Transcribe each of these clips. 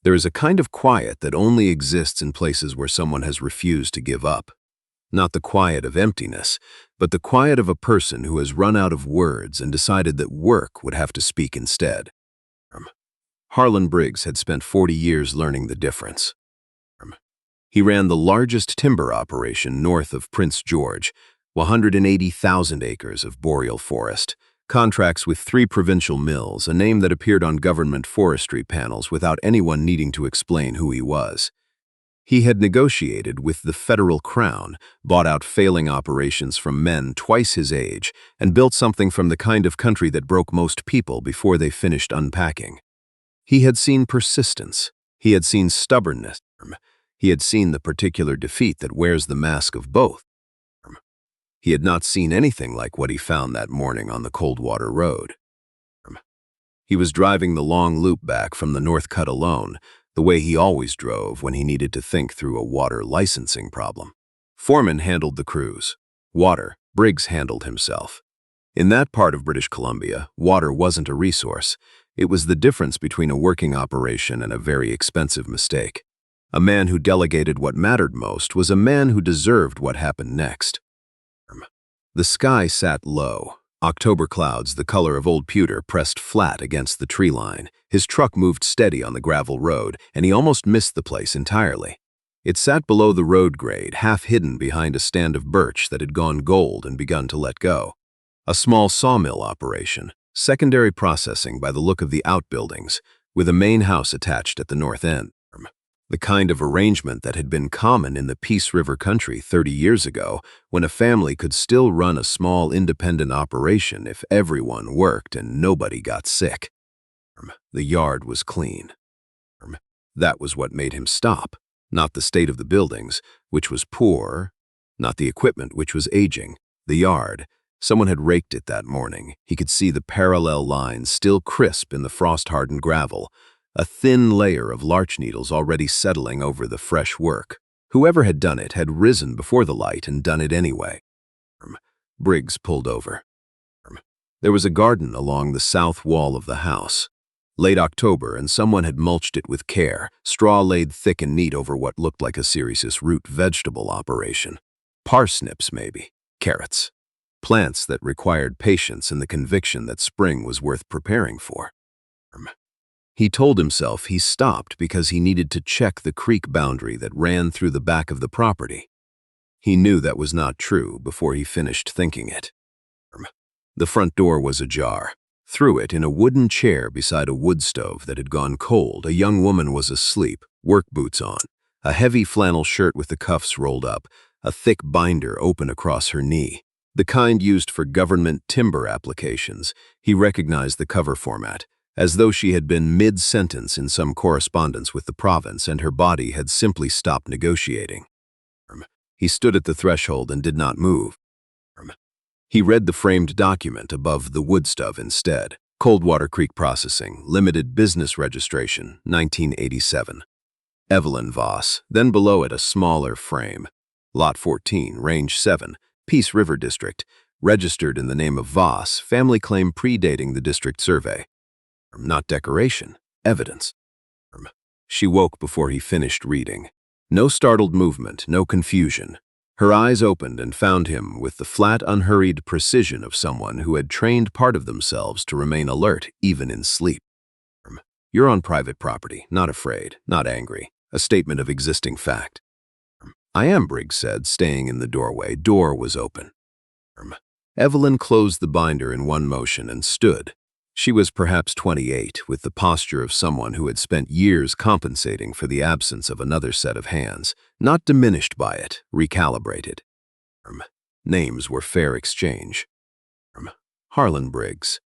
There is a kind of quiet that only exists in places where someone has refused to give up. Not the quiet of emptiness, but the quiet of a person who has run out of words and decided that work would have to speak instead. Harlan Briggs had spent 40 years learning the difference. He ran the largest timber operation north of Prince George, 180,000 acres of boreal forest, contracts with 3 provincial mills, a name that appeared on government forestry panels without anyone needing to explain who he was. He had negotiated with the federal crown, bought out failing operations from men twice his age, and built something from the kind of country that broke most people before they finished unpacking. He had seen persistence. He had seen stubbornness. He had seen the particular defeat that wears the mask of both. He had not seen anything like what he found that morning on the Coldwater Road. He was driving the long loop back from the North Cut alone, the way he always drove when he needed to think through a water licensing problem. Foreman handled the crews. Briggs handled himself. In that part of British Columbia, water wasn't a resource. It was the difference between a working operation and a very expensive mistake. A man who delegated what mattered most was a man who deserved what happened next. The sky sat low. October clouds, the color of old pewter, pressed flat against the tree line. His truck moved steady on the gravel road, and he almost missed the place entirely. It sat below the road grade, half hidden behind a stand of birch that had gone gold and begun to let go. A small sawmill operation, secondary processing by the look of the outbuildings, with a main house attached at the north end. The kind of arrangement that had been common in the Peace River country 30 years ago, when a family could still run a small independent operation if everyone worked and nobody got sick. The yard was clean. That was what made him stop, not the state of the buildings, which was poor, not the equipment, which was aging. The yard. Someone had raked it that morning. He could see the parallel lines still crisp in the frost-hardened gravel, a thin layer of larch needles already settling over the fresh work. Whoever had done it had risen before the light and done it anyway. Briggs pulled over. There was a garden along the south wall of the house. Late October, and someone had mulched it with care, straw laid thick and neat over what looked like a serious root vegetable operation. Parsnips, maybe. Carrots. Plants that required patience and the conviction that spring was worth preparing for. He told himself he stopped because he needed to check the creek boundary that ran through the back of the property. He knew that was not true before he finished thinking it. The front door was ajar. Through it, in a wooden chair beside a wood stove that had gone cold, a young woman was asleep, work boots on, a heavy flannel shirt with the cuffs rolled up, a thick binder open across her knee. The kind used for government timber applications. He recognized the cover format, as though she had been mid-sentence in some correspondence with the province and her body had simply stopped negotiating. He stood at the threshold and did not move. He read the framed document above the wood stove instead. Coldwater Creek Processing, Limited Business Registration, 1987. Evelyn Voss, then below it a smaller frame. Lot 14, Range 7, Peace River District, registered in the name of Voss, family claim predating the district survey. Not decoration, evidence. She woke before he finished reading. No startled movement, no confusion. Her eyes opened and found him with the flat, unhurried precision of someone who had trained part of themselves to remain alert even in sleep. You're on private property, not afraid, not angry. A statement of existing fact. I am, Briggs said, staying in the doorway. Door was open. Evelyn closed the binder in one motion and stood. She was perhaps 28, with the posture of someone who had spent years compensating for the absence of another set of hands, not diminished by it, recalibrated. Names were fair exchange. Harlan Briggs.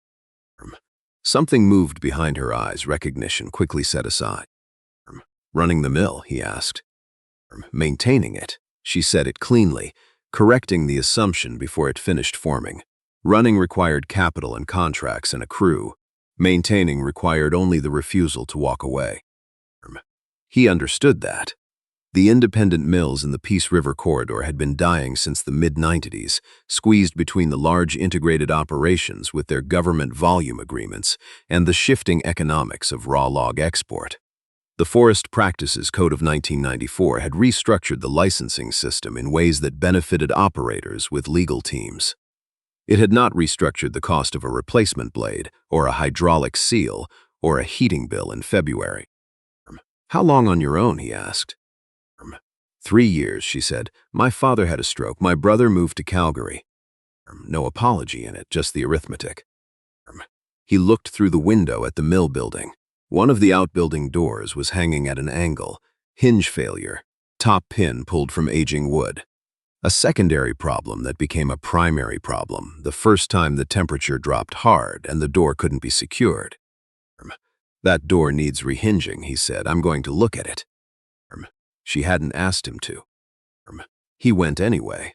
Something moved behind her eyes, recognition quickly set aside. Running the mill, he asked. Maintaining it. She said it cleanly, correcting the assumption before it finished forming. Running required capital and contracts and a crew. Maintaining required only the refusal to walk away. He understood that. The independent mills in the Peace River corridor had been dying since the mid-90s, squeezed between the large integrated operations with their government volume agreements and the shifting economics of raw log export. The Forest Practices Code of 1994 had restructured the licensing system in ways that benefited operators with legal teams. It had not restructured the cost of a replacement blade, or a hydraulic seal, or a heating bill in February. "How long on your own?" he asked. 3 years, she said. "My father had a stroke. My brother moved to Calgary." No apology in it, just the arithmetic. He looked through the window at the mill building. One of the outbuilding doors was hanging at an angle, hinge failure, top pin pulled from aging wood. A secondary problem that became a primary problem the first time the temperature dropped hard and the door couldn't be secured. "That door needs rehinging," he said. "I'm going to look at it." She hadn't asked him to. He went anyway.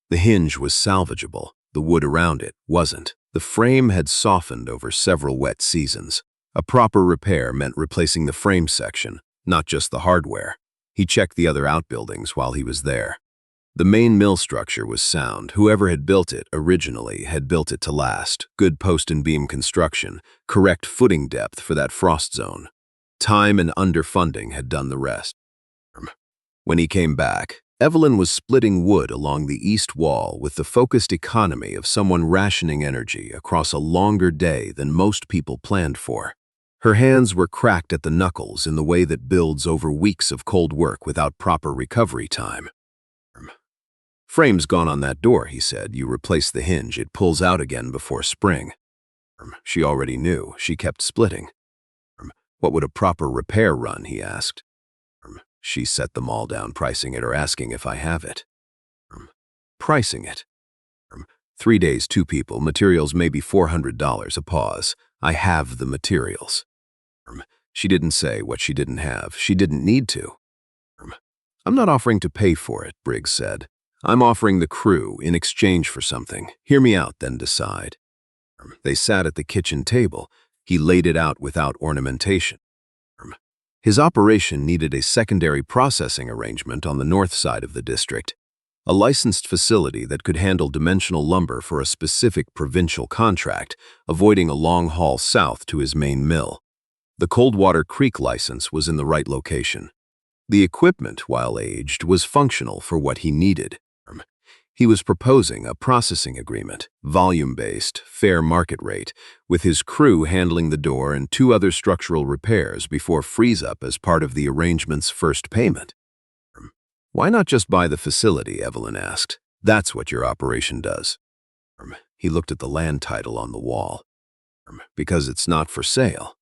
The hinge was salvageable. The wood around it wasn't. The frame had softened over several wet seasons. A proper repair meant replacing the frame section, not just the hardware. He checked the other outbuildings while he was there. The main mill structure was sound. Whoever had built it originally had built it to last. Good post and beam construction, correct footing depth for that frost zone. Time and underfunding had done the rest. When he came back, Evelyn was splitting wood along the east wall with the focused economy of someone rationing energy across a longer day than most people planned for. Her hands were cracked at the knuckles in the way that builds over weeks of cold work without proper recovery time. "Frame's gone on that door," he said. "You replace the hinge, it pulls out again before spring." She already knew. She kept splitting. "What would a proper repair run?" he asked. She set them all down, pricing it or asking if I have it. Pricing it. 3 days, 2 people, materials maybe $400, a pause. "I have the materials." She didn't say what she didn't have. She didn't need to. "I'm not offering to pay for it," Briggs said. "I'm offering the crew in exchange for something. Hear me out, then decide." They sat at the kitchen table. He laid it out without ornamentation. His operation needed a secondary processing arrangement on the north side of the district, a licensed facility that could handle dimensional lumber for a specific provincial contract, avoiding a long haul south to his main mill. The Coldwater Creek license was in the right location. The equipment, while aged, was functional for what he needed. He was proposing a processing agreement, volume-based, fair market rate, with his crew handling the door and 2 other structural repairs before freeze-up as part of the arrangement's first payment. "Why not just buy the facility?" Evelyn asked. "That's what your operation does." He looked at the land title on the wall. "Because it's not for sale."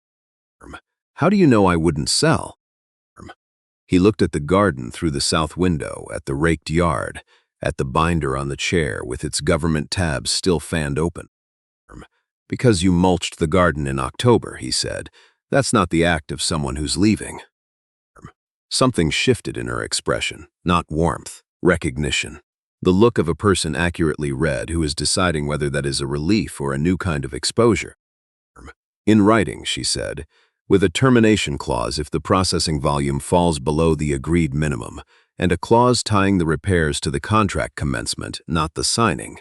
"How do you know I wouldn't sell?" He looked at the garden through the south window, at the raked yard, at the binder on the chair with its government tabs still fanned open. "Because you mulched the garden in October," he said. "That's not the act of someone who's leaving." Something shifted in her expression, not warmth, recognition. The look of a person accurately read who is deciding whether that is a relief or a new kind of exposure. "In writing," she said, "with a termination clause if the processing volume falls below the agreed minimum, and a clause tying the repairs to the contract commencement, not the signing."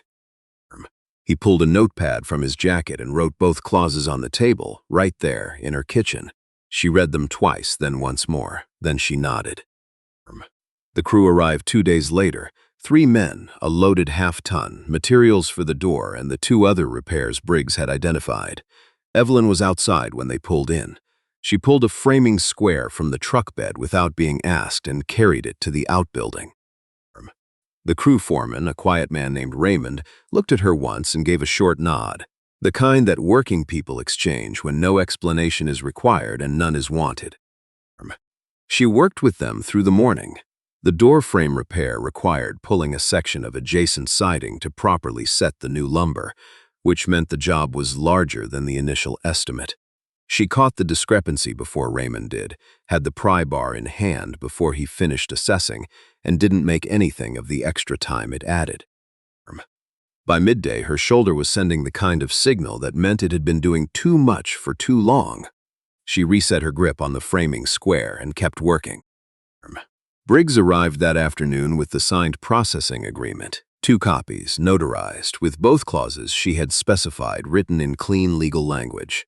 He pulled a notepad from his jacket and wrote both clauses on the table, right there, in her kitchen. She read them twice, then once more. Then she nodded. The crew arrived 2 days later. 3 men, a loaded half-ton, materials for the door, and the 2 other repairs Briggs had identified. Evelyn was outside when they pulled in. She pulled a framing square from the truck bed without being asked and carried it to the outbuilding. The crew foreman, a quiet man named Raymond, looked at her once and gave a short nod, the kind that working people exchange when no explanation is required and none is wanted. She worked with them through the morning. The door frame repair required pulling a section of adjacent siding to properly set the new lumber, which meant the job was larger than the initial estimate. She caught the discrepancy before Raymond did, had the pry bar in hand before he finished assessing, and didn't make anything of the extra time it added. By midday, her shoulder was sending the kind of signal that meant it had been doing too much for too long. She reset her grip on the framing square and kept working. Briggs arrived that afternoon with the signed processing agreement, 2 copies, notarized, with both clauses she had specified written in clean legal language.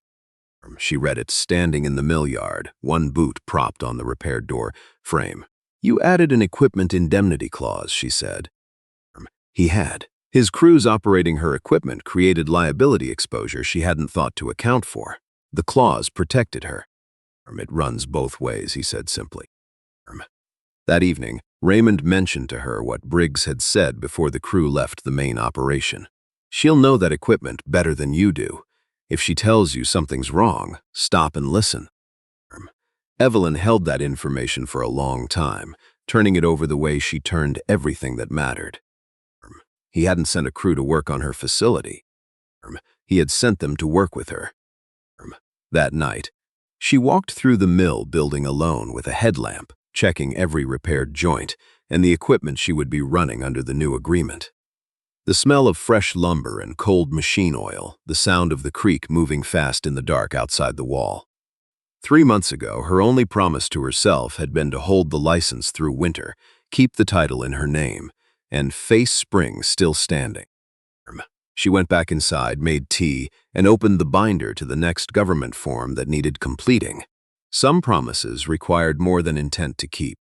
She read it standing in the mill yard, one boot propped on the repaired door frame. "You added an equipment indemnity clause," she said. He had. His crews operating her equipment created liability exposure she hadn't thought to account for. The clause protected her. "It runs both ways," he said simply. That evening, Raymond mentioned to her what Briggs had said before the crew left the main operation. "She'll know that equipment better than you do. If she tells you something's wrong, stop and listen." Evelyn held that information for a long time, turning it over the way she turned everything that mattered. He hadn't sent a crew to work on her facility. He had sent them to work with her. That night, she walked through the mill building alone with a headlamp, checking every repaired joint and the equipment she would be running under the new agreement. The smell of fresh lumber and cold machine oil, the sound of the creek moving fast in the dark outside the wall. 3 months ago, her only promise to herself had been to hold the license through winter, keep the title in her name, and face spring still standing. She went back inside, made tea, and opened the binder to the next government form that needed completing. Some promises required more than intent to keep.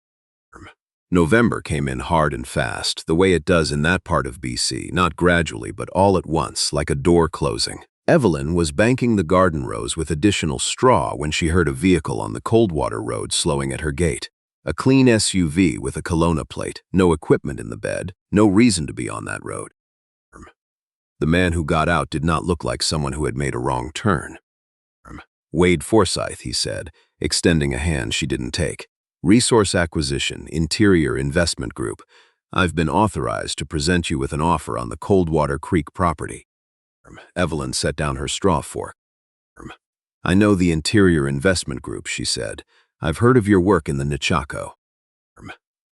November came in hard and fast, the way it does in that part of BC, not gradually but all at once, like a door closing. Evelyn was banking the garden rows with additional straw when she heard a vehicle on the Coldwater Road slowing at her gate. A clean SUV with a Kelowna plate, no equipment in the bed, no reason to be on that road. The man who got out did not look like someone who had made a wrong turn. "Wade Forsyth," he said, extending a hand she didn't take. "Resource Acquisition, Interior Investment Group. I've been authorized to present you with an offer on the Coldwater Creek property." Evelyn set down her straw fork. "I know the Interior Investment Group," she said. "I've heard of your work in the Nechako."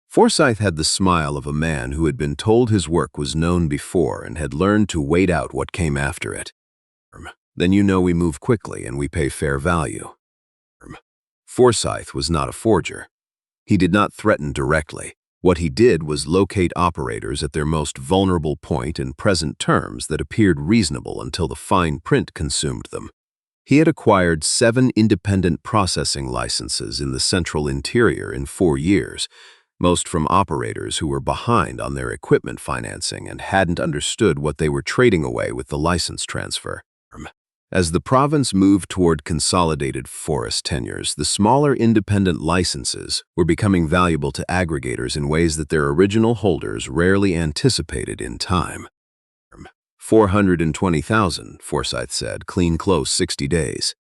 Forsyth had the smile of a man who had been told his work was known before and had learned to wait out what came after it. "Then you know we move quickly and we pay fair value." Forsyth was not a forger. He did not threaten directly. What he did was locate operators at their most vulnerable point and present terms that appeared reasonable until the fine print consumed them. He had acquired 7 independent processing licenses in the central interior in 4 years, most from operators who were behind on their equipment financing and hadn't understood what they were trading away with the license transfer. As the province moved toward consolidated forest tenures, the smaller independent licenses were becoming valuable to aggregators in ways that their original holders rarely anticipated in time. 420,000, Forsyth said, clean close 60 days.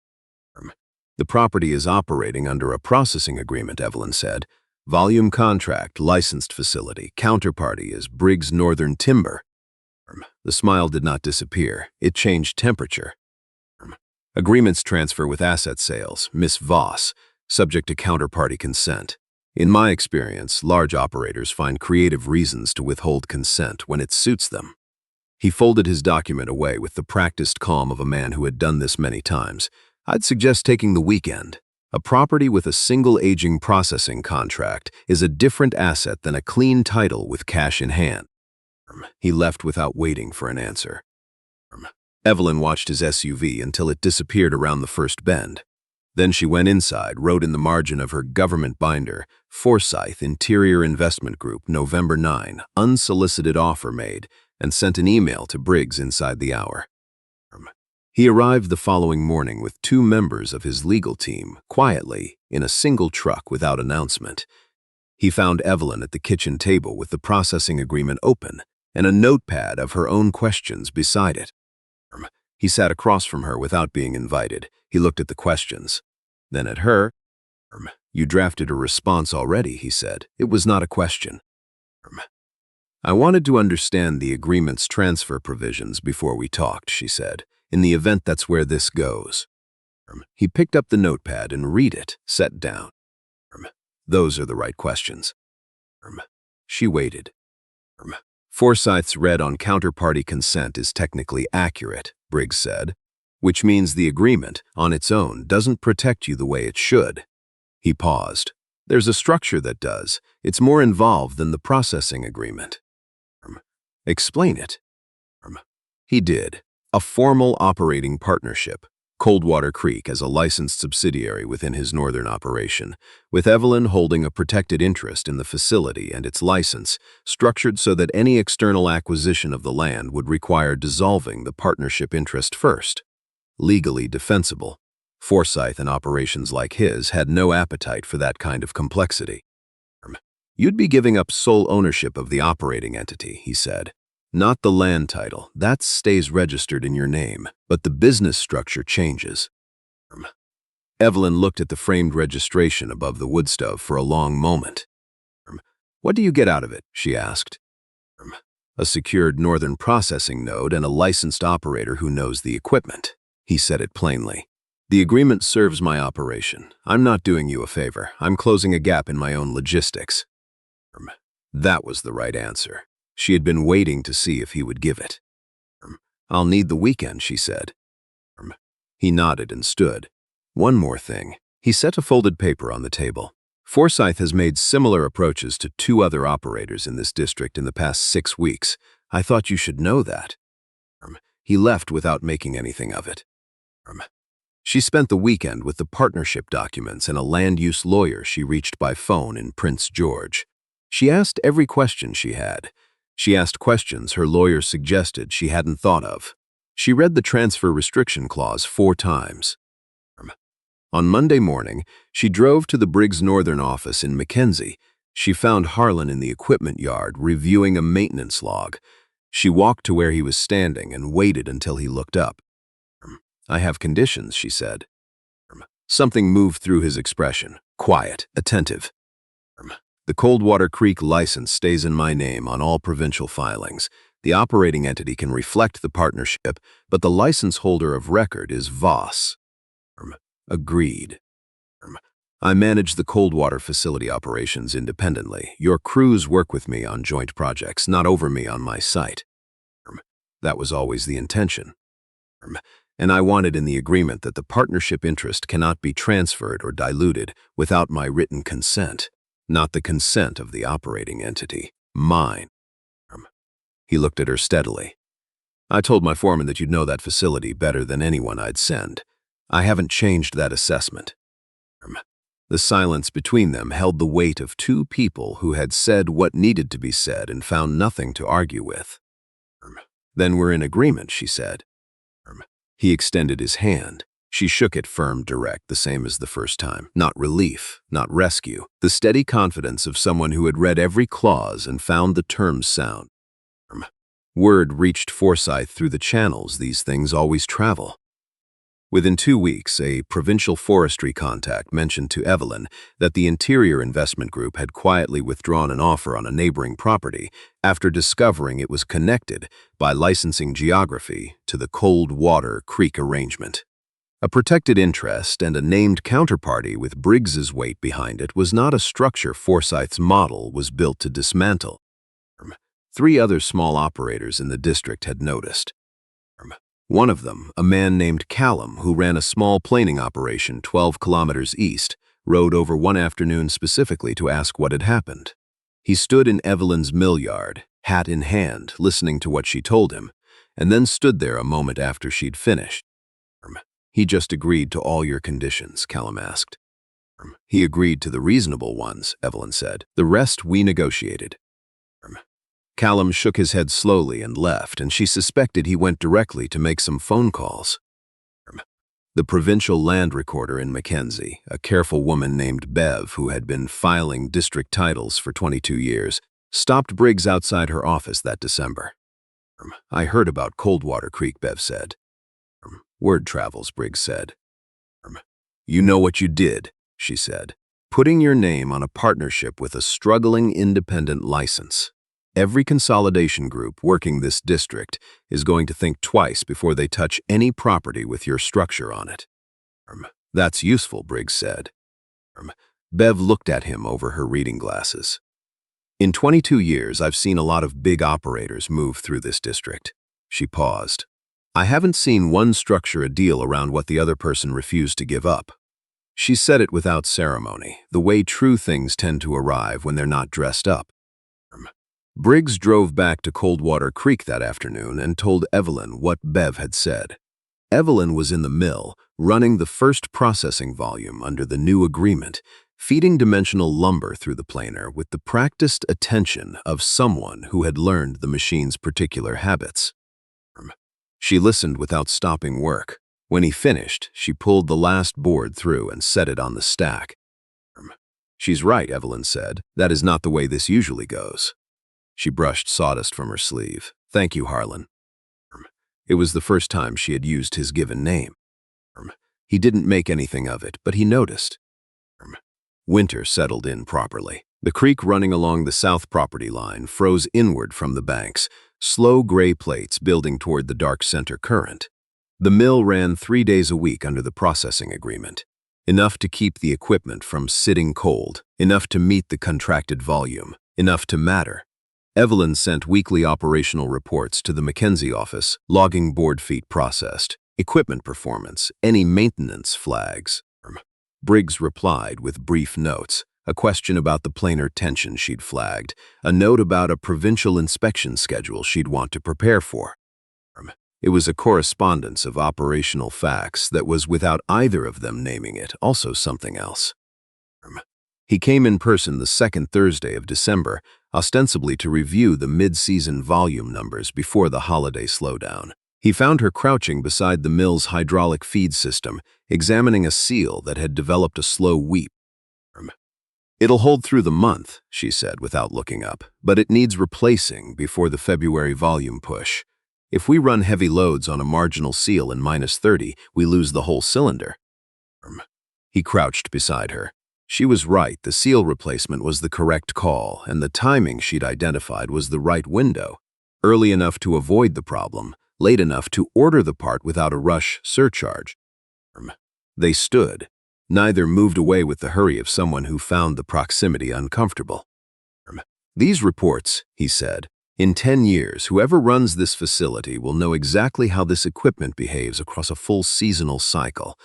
"The property is operating under a processing agreement," Evelyn said. "Volume contract, licensed facility, counterparty is Briggs Northern Timber." The smile did not disappear. It changed temperature. "Agreements transfer with asset sales, Miss Voss, subject to counterparty consent. In my experience, large operators find creative reasons to withhold consent when it suits them." He folded his document away with the practiced calm of a man who had done this many times. "I'd suggest taking the weekend. A property with a single aging processing contract is a different asset than a clean title with cash in hand." He left without waiting for an answer. Evelyn watched his SUV until it disappeared around the first bend. Then she went inside, wrote in the margin of her government binder, "Forsyth Interior Investment Group, November 9, unsolicited offer made," and sent an email to Briggs inside the hour. He arrived the following morning with 2 members of his legal team, quietly, in a single truck without announcement. He found Evelyn at the kitchen table with the processing agreement open and a notepad of her own questions beside it. He sat across from her without being invited. He looked at the questions. Then at her. "You drafted a response already," he said. "It was not a question." "I wanted to understand the agreement's transfer provisions before we talked," she said, "in the event that's where this goes." He picked up the notepad and read it, sat down. "Those are the right questions." She waited. "Forsyth's read on counterparty consent is technically accurate," Briggs said, "which means the agreement, on its own, doesn't protect you the way it should." He paused. "There's a structure that does. It's more involved than the processing agreement." "Explain it." He did. "A formal operating partnership. Coldwater Creek as a licensed subsidiary within his northern operation, with Evelyn holding a protected interest in the facility and its license, structured so that any external acquisition of the land would require dissolving the partnership interest first. Legally defensible. Forsyth and operations like his had no appetite for that kind of complexity. "You'd be giving up sole ownership of the operating entity," he said. "Not the land title, that stays registered in your name, but the business structure changes." Evelyn looked at the framed registration above the woodstove for a long moment. "What do you get out of it?" she asked. "A secured northern processing node and a licensed operator who knows the equipment." He said it plainly. "The agreement serves my operation. I'm not doing you a favor. I'm closing a gap in my own logistics." That was the right answer. She had been waiting to see if he would give it. "I'll need the weekend," she said. He nodded and stood. "One more thing." He set a folded paper on the table. "Forsyth has made similar approaches to 2 other operators in this district in the past 6 weeks. I thought you should know that." He left without making anything of it. She spent the weekend with the partnership documents and a land use lawyer she reached by phone in Prince George. She asked every question she had. She asked questions her lawyer suggested she hadn't thought of. She read the transfer restriction clause 4 times. On Monday morning, she drove to the Briggs Northern office in Mackenzie. She found Harlan in the equipment yard reviewing a maintenance log. She walked to where he was standing and waited until he looked up. "I have conditions," she said. Something moved through his expression, quiet, attentive. "The Coldwater Creek license stays in my name on all provincial filings. The operating entity can reflect the partnership, but the license holder of record is Voss." "Agreed." "I manage the Coldwater facility operations independently. Your crews work with me on joint projects, not over me on my site." "That was always the intention." "And I wanted in the agreement that the partnership interest cannot be transferred or diluted without my written consent. Not the consent of the operating entity. Mine." He looked at her steadily. "I told my foreman that you'd know that facility better than anyone I'd send. I haven't changed that assessment." The silence between them held the weight of 2 people who had said what needed to be said and found nothing to argue with. "Then we're in agreement," she said. He extended his hand. She shook it firm, direct, the same as the first time. Not relief, not rescue. The steady confidence of someone who had read every clause and found the terms sound. Word reached Forsyth through the channels these things always travel. Within 2 weeks, a provincial forestry contact mentioned to Evelyn that the Interior Investment Group had quietly withdrawn an offer on a neighboring property after discovering it was connected by licensing geography to the Coldwater Creek arrangement. A protected interest and a named counterparty with Briggs's weight behind it was not a structure Forsyth's model was built to dismantle. 3 other small operators in the district had noticed. One of them, a man named Callum, who ran a small planing operation 12 kilometers east, rode over one afternoon specifically to ask what had happened. He stood in Evelyn's mill yard, hat in hand, listening to what she told him, and then stood there a moment after she'd finished. "He just agreed to all your conditions?" Callum asked. "He agreed to the reasonable ones," Evelyn said. "The rest we negotiated." Callum shook his head slowly and left, and she suspected he went directly to make some phone calls. The provincial land recorder in Mackenzie, a careful woman named Bev who had been filing district titles for 22 years, stopped Briggs outside her office that December. "I heard about Coldwater Creek," Bev said. "Word travels," Briggs said. "You know what you did," she said, "putting your name on a partnership with a struggling independent license. Every consolidation group working this district is going to think twice before they touch any property with your structure on it." "That's useful," Briggs said. Bev looked at him over her reading glasses. "In 22 years, I've seen a lot of big operators move through this district." She paused. "I haven't seen one structure a deal around what the other person refused to give up." She said it without ceremony, the way true things tend to arrive when they're not dressed up. Briggs drove back to Coldwater Creek that afternoon and told Evelyn what Bev had said. Evelyn was in the mill, running the first processing volume under the new agreement, feeding dimensional lumber through the planer with the practiced attention of someone who had learned the machine's particular habits. She listened without stopping work. When he finished, she pulled the last board through and set it on the stack. "She's right," Evelyn said. "That is not the way this usually goes." She brushed sawdust from her sleeve. "Thank you, Harlan." It was the first time she had used his given name. He didn't make anything of it, but he noticed. Winter settled in properly. The creek running along the south property line froze inward from the banks, slow gray plates building toward the dark center current. The mill ran 3 days a week under the processing agreement. Enough to keep the equipment from sitting cold, enough to meet the contracted volume, enough to matter. Evelyn sent weekly operational reports to the Mackenzie office, logging board feet processed, equipment performance, any maintenance flags. Briggs replied with brief notes, a question about the planer tension she'd flagged, a note about a provincial inspection schedule she'd want to prepare for. It was a correspondence of operational facts that was, without either of them naming it, also something else. He came in person the second Thursday of December, ostensibly to review the mid-season volume numbers before the holiday slowdown. He found her crouching beside the mill's hydraulic feed system, examining a seal that had developed a slow weep. "It'll hold through the month," she said without looking up, "but it needs replacing before the February volume push. If we run heavy loads on a marginal seal in -30, we lose the whole cylinder." He crouched beside her. She was right, the seal replacement was the correct call, and the timing she'd identified was the right window. Early enough to avoid the problem, late enough to order the part without a rush surcharge. They stood. Neither moved away with the hurry of someone who found the proximity uncomfortable. "These reports," he said, "in 10 years, whoever runs this facility will know exactly how this equipment behaves across a full seasonal cycle.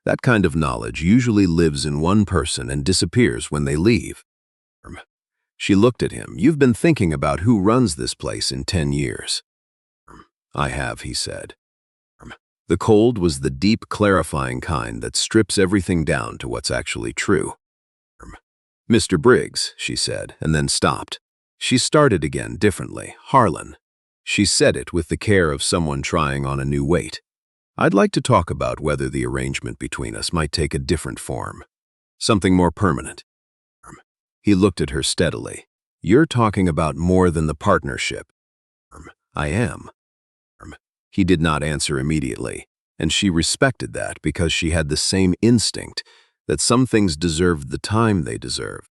That kind of knowledge usually lives in one person and disappears when they leave." She looked at him. "You've been thinking about who runs this place in 10 years. "I have," he said. The cold was the deep, clarifying kind that strips everything down to what's actually true. "Mr. Briggs," she said, and then stopped. She started again differently. "Harlan." She said it with the care of someone trying on a new weight. "I'd like to talk about whether the arrangement between us might take a different form. Something more permanent." He looked at her steadily. "You're talking about more than the partnership." "I am." He did not answer immediately, and she respected that because she had the same instinct that some things deserved the time they deserved.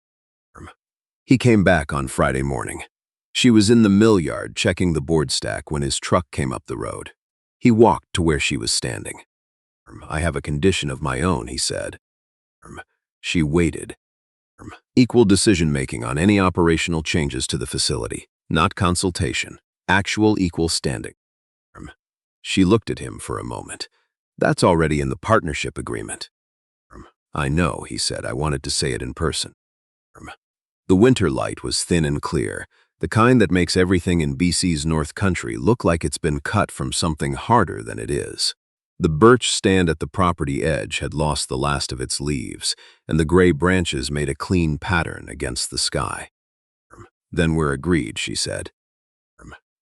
He came back on Friday morning. She was in the mill yard checking the board stack when his truck came up the road. He walked to where she was standing. "I have a condition of my own," he said. She waited. "Equal decision-making on any operational changes to the facility, not consultation, actual equal standing." She looked at him for a moment. "That's already in the partnership agreement." "I know," he said. "I wanted to say it in person." The winter light was thin and clear, the kind that makes everything in BC's North Country look like it's been cut from something harder than it is. The birch stand at the property edge had lost the last of its leaves, and the gray branches made a clean pattern against the sky. "Then we're agreed," she said.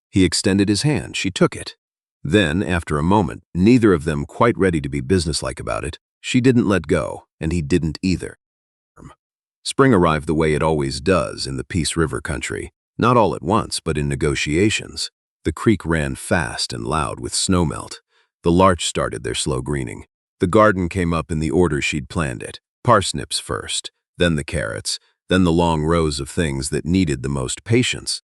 He extended his hand. She took it. Then, after a moment, neither of them quite ready to be businesslike about it, she didn't let go, and he didn't either. Spring arrived the way it always does in the Peace River country, not all at once, but in negotiations. The creek ran fast and loud with snowmelt. The larch started their slow greening. The garden came up in the order she'd planned it. Parsnips first, then the carrots, then the long rows of things that needed the most patience.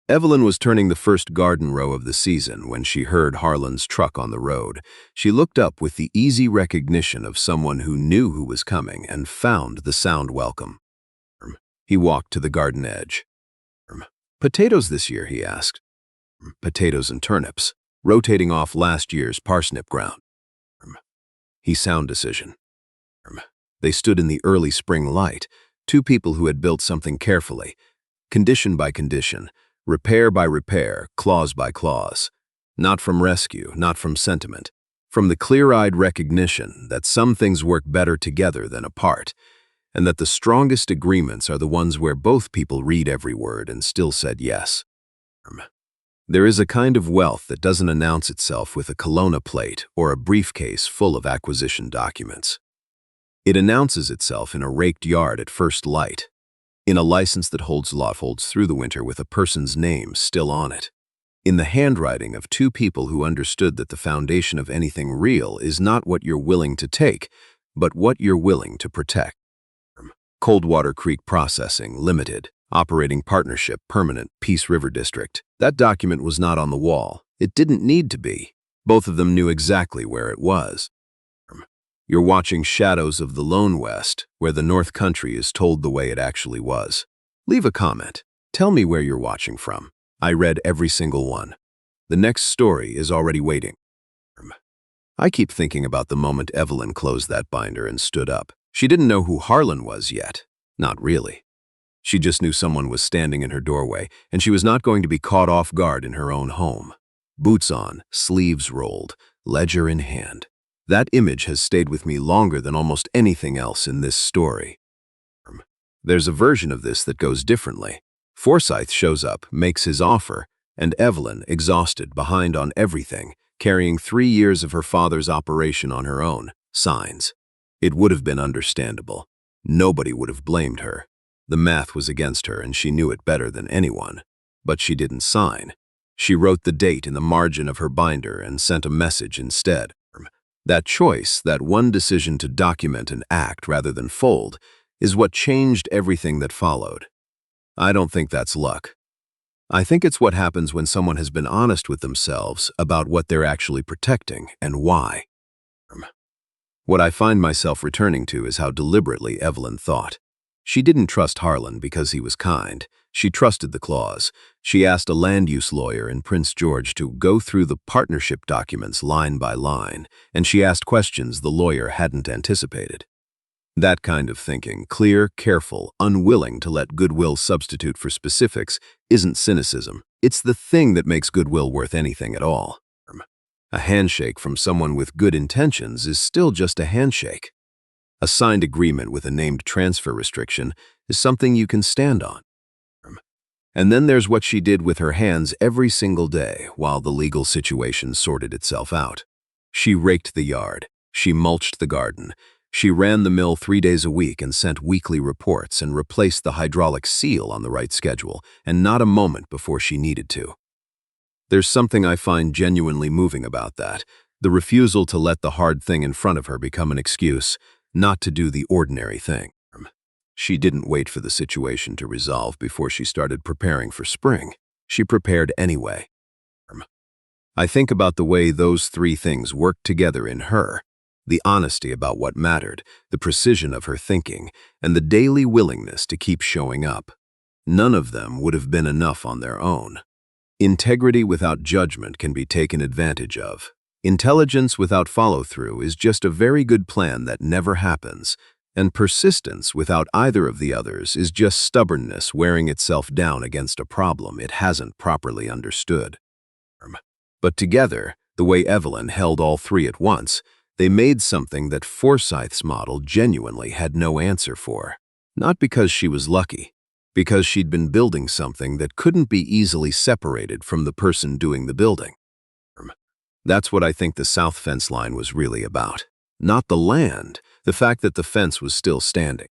Evelyn was turning the first garden row of the season when she heard Harlan's truck on the road. She looked up with the easy recognition of someone who knew who was coming and found the sound welcome. He walked to the garden edge. "Potatoes this year?" he asked. "Potatoes and turnips, rotating off last year's parsnip ground." He sound decision. They stood in the early spring light, two people who had built something carefully, condition by condition, repair by repair, clause by clause. Not from rescue, not from sentiment. From the clear-eyed recognition that some things work better together than apart, and that the strongest agreements are the ones where both people read every word and still said yes. There is a kind of wealth that doesn't announce itself with a Kelowna plate or a briefcase full of acquisition documents. It announces itself in a raked yard at first light, in a license that holds through the winter with a person's name still on it, in the handwriting of two people who understood that the foundation of anything real is not what you're willing to take, but what you're willing to protect. Coldwater Creek Processing, Limited, Operating Partnership, Permanent, Peace River District. That document was not on the wall. It didn't need to be. Both of them knew exactly where it was. You're watching Shadows of the Lone West, where the North Country is told the way it actually was. Leave a comment. Tell me where you're watching from. I read every single one. The next story is already waiting. I keep thinking about the moment Evelyn closed that binder and stood up. She didn't know who Harlan was yet. Not really. She just knew someone was standing in her doorway, and she was not going to be caught off guard in her own home. Boots on, sleeves rolled, ledger in hand. That image has stayed with me longer than almost anything else in this story. There's a version of this that goes differently. Forsyth shows up, makes his offer, and Evelyn, exhausted, behind on everything, carrying 3 years of her father's operation on her own, signs. It would have been understandable. Nobody would have blamed her. The math was against her, and she knew it better than anyone. But she didn't sign. She wrote the date in the margin of her binder and sent a message instead. That choice, that one decision to document and act rather than fold, is what changed everything that followed. I don't think that's luck. I think it's what happens when someone has been honest with themselves about what they're actually protecting and why. What I find myself returning to is how deliberately Evelyn thought. She didn't trust Harlan because he was kind. She trusted the clause. She asked a land use lawyer in Prince George to go through the partnership documents line by line, and she asked questions the lawyer hadn't anticipated. That kind of thinking, clear, careful, unwilling to let goodwill substitute for specifics, isn't cynicism. It's the thing that makes goodwill worth anything at all. A handshake from someone with good intentions is still just a handshake. A signed agreement with a named transfer restriction is something you can stand on. And then there's what she did with her hands every single day while the legal situation sorted itself out. She raked the yard. She mulched the garden. She ran the mill 3 days a week and sent weekly reports and replaced the hydraulic seal on the right schedule, and not a moment before she needed to. There's something I find genuinely moving about that, the refusal to let the hard thing in front of her become an excuse, not to do the ordinary thing. She didn't wait for the situation to resolve before she started preparing for spring. She prepared anyway. I think about the way those 3 things worked together in her: the honesty about what mattered, the precision of her thinking, and the daily willingness to keep showing up. None of them would have been enough on their own. Integrity without judgment can be taken advantage of. Intelligence without follow-through is just a very good plan that never happens, and persistence without either of the others is just stubbornness wearing itself down against a problem it hasn't properly understood. But together, the way Evelyn held all 3 at once, they made something that Forsyth's model genuinely had no answer for. Not because she was lucky, because she'd been building something that couldn't be easily separated from the person doing the building. That's what I think the south fence line was really about. Not the land, the fact that the fence was still standing.